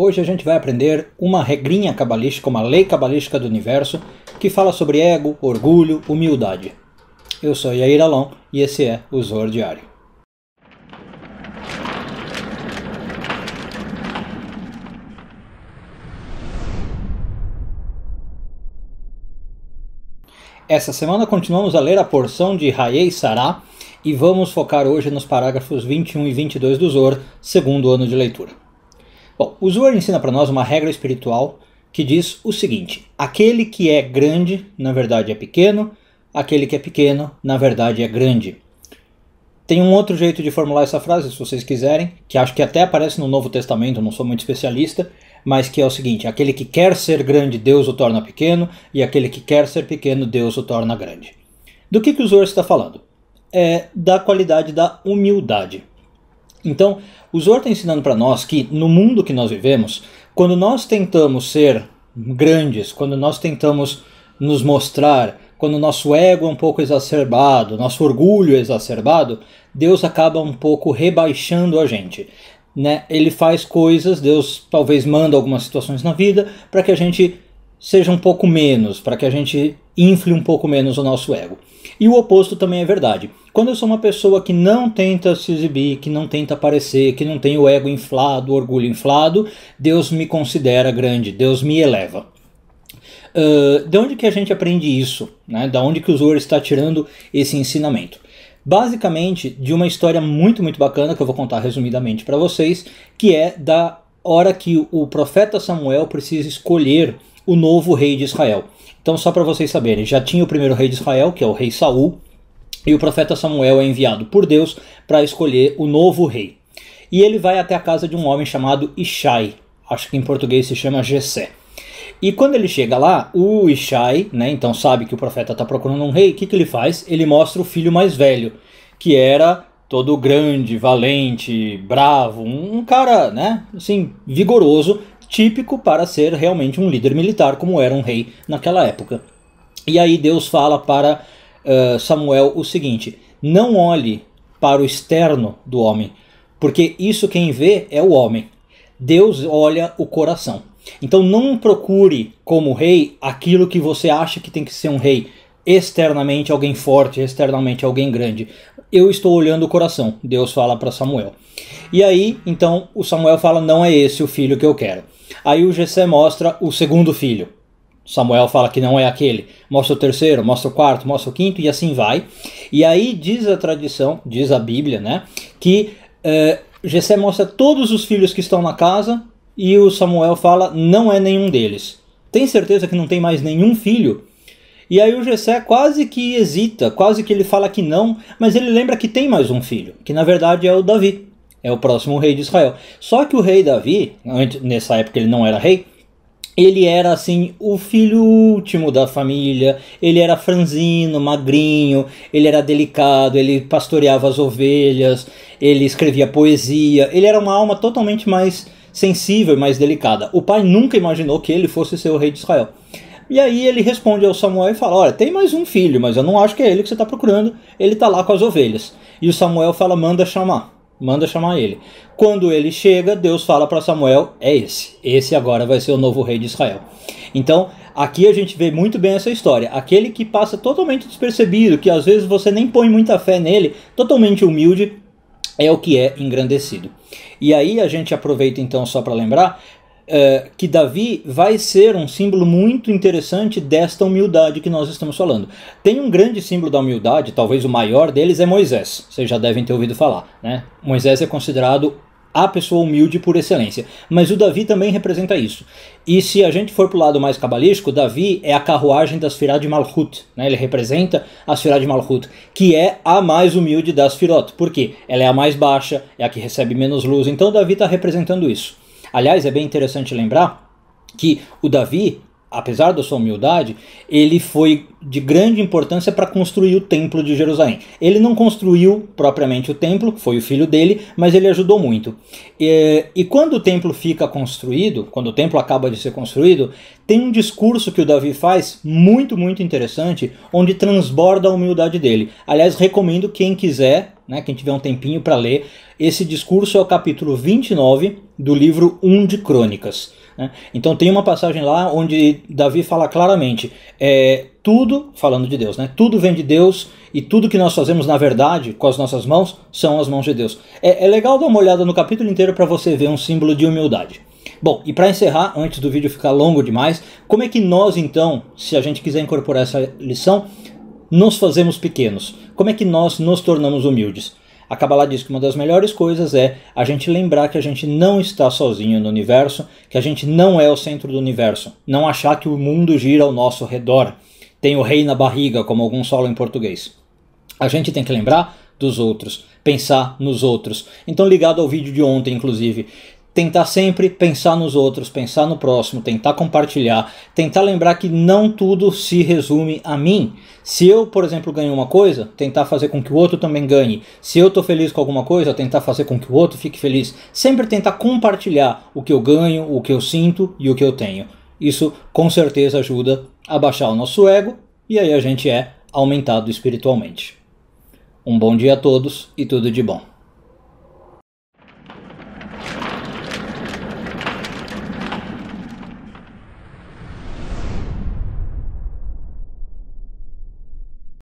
Hoje a gente vai aprender uma regrinha cabalística, uma lei cabalística do universo, que fala sobre ego, orgulho, humildade. Eu sou Yair Alon e esse é o Zohar Diário. Essa semana continuamos a ler a porção de Hayei Sarah e vamos focar hoje nos parágrafos 21 e 22 do Zohar, segundo ano de leitura. Bom, o Zohar ensina para nós uma regra espiritual que diz o seguinte: aquele que é grande, na verdade é pequeno, aquele que é pequeno, na verdade é grande. Tem um outro jeito de formular essa frase, se vocês quiserem, que acho que até aparece no Novo Testamento, não sou muito especialista, mas que é o seguinte: aquele que quer ser grande, Deus o torna pequeno, e aquele que quer ser pequeno, Deus o torna grande. Do que o Zohar está falando? É da qualidade da humildade. Então, o Zohar está ensinando para nós que no mundo que nós vivemos, quando nós tentamos ser grandes, quando nós tentamos nos mostrar, quando o nosso ego é um pouco exacerbado, nosso orgulho é exacerbado, Deus acaba um pouco rebaixando a gente. Né? Ele faz coisas, Deus talvez manda algumas situações na vida para que a gente seja um pouco menos, para que a gente infle um pouco menos o nosso ego. E o oposto também é verdade. Quando eu sou uma pessoa que não tenta se exibir, que não tenta aparecer, que não tem o ego inflado, o orgulho inflado, Deus me considera grande, Deus me eleva. De onde que a gente aprende isso? Né? Da onde que o Zohar está tirando esse ensinamento? Basicamente de uma história muito bacana que eu vou contar resumidamente para vocês, que é da hora que o profeta Samuel precisa escolher o novo rei de Israel. Então, só para vocês saberem, já tinha o primeiro rei de Israel, que é o rei Saul, e o profeta Samuel é enviado por Deus para escolher o novo rei. E ele vai até a casa de um homem chamado Ishai, acho que em português se chama Jessé. E quando ele chega lá, o Ishai, né, então sabe que o profeta está procurando um rei, o que ele faz? Ele mostra o filho mais velho, que era todo grande, valente, bravo, um cara, né, assim, vigoroso, típico para ser realmente um líder militar, como era um rei naquela época. E aí Deus fala para Samuel o seguinte: não olhe para o externo do homem, porque isso quem vê é o homem. Deus olha o coração. Então não procure como rei aquilo que você acha que tem que ser um rei. Externamente alguém forte, externamente alguém grande. Eu estou olhando o coração, Deus fala para Samuel. E aí, então, o Samuel fala: não é esse o filho que eu quero. Aí o Jessé mostra o segundo filho. Samuel fala que não é aquele. Mostra o terceiro, mostra o quarto, mostra o quinto e assim vai. E aí diz a tradição, diz a Bíblia, né, que Jessé mostra todos os filhos que estão na casa e o Samuel fala: não é nenhum deles. Tem certeza que não tem mais nenhum filho? E aí o Jessé quase que hesita, quase que ele fala que não, mas ele lembra que tem mais um filho, que na verdade é o Davi, é o próximo rei de Israel. Só que o rei Davi, nessa época ele não era rei, ele era assim o filho último da família, ele era franzino, magrinho, ele era delicado, ele pastoreava as ovelhas, ele escrevia poesia, ele era uma alma totalmente mais sensível e mais delicada. O pai nunca imaginou que ele fosse ser o rei de Israel. E aí ele responde ao Samuel e fala: olha, tem mais um filho, mas eu não acho que é ele que você está procurando, ele está lá com as ovelhas. E o Samuel fala: manda chamar ele. Quando ele chega, Deus fala para Samuel: é esse agora vai ser o novo rei de Israel. Então aqui a gente vê muito bem essa história. Aquele que passa totalmente despercebido, que às vezes você nem põe muita fé nele, totalmente humilde, é o que é engrandecido. E aí a gente aproveita então só para lembrar que Davi vai ser um símbolo muito interessante desta humildade que nós estamos falando. Tem um grande símbolo da humildade, talvez o maior deles é Moisés. Vocês já devem ter ouvido falar, né? Moisés é considerado a pessoa humilde por excelência, mas o Davi também representa isso. E se a gente for para o lado mais cabalístico, Davi é a carruagem das Sefirá de Malchut, né? Ele representa a Sefirá de Malchut, que é a mais humilde das Sefirot. Por quê? Ela é a mais baixa, é a que recebe menos luz, então Davi está representando isso. Aliás, é bem interessante lembrar que o Davi, apesar da sua humildade, ele foi de grande importância para construir o templo de Jerusalém. Ele não construiu propriamente o templo, foi o filho dele, mas ele ajudou muito. E quando o templo fica construído, quando o templo acaba de ser construído, tem um discurso que o Davi faz muito interessante, onde transborda a humildade dele. Aliás, recomendo quem quiser né, quem tiver um tempinho para ler, esse discurso é o capítulo 29 do livro 1 de Crônicas. Né? Então tem uma passagem lá onde Davi fala claramente, tudo, falando de Deus, né, tudo vem de Deus e tudo que nós fazemos na verdade com as nossas mãos são as mãos de Deus. É legal dar uma olhada no capítulo inteiro para você ver um símbolo de humildade. Bom, e para encerrar, antes do vídeo ficar longo demais, como é que nós então, se a gente quiser incorporar essa lição, nos fazemos pequenos? Como é que nós nos tornamos humildes? A Kabbalah diz que uma das melhores coisas é a gente lembrar que a gente não está sozinho no universo, que a gente não é o centro do universo, não achar que o mundo gira ao nosso redor, tem o rei na barriga, como alguns falam em português. A gente tem que lembrar dos outros, pensar nos outros. Então, ligado ao vídeo de ontem, inclusive, tentar sempre pensar nos outros, pensar no próximo, tentar compartilhar, tentar lembrar que não tudo se resume a mim. Se eu, por exemplo, ganho uma coisa, tentar fazer com que o outro também ganhe. Se eu estou feliz com alguma coisa, tentar fazer com que o outro fique feliz. Sempre tentar compartilhar o que eu ganho, o que eu sinto e o que eu tenho. Isso com certeza ajuda a baixar o nosso ego e aí a gente é aumentado espiritualmente. Um bom dia a todos e tudo de bom.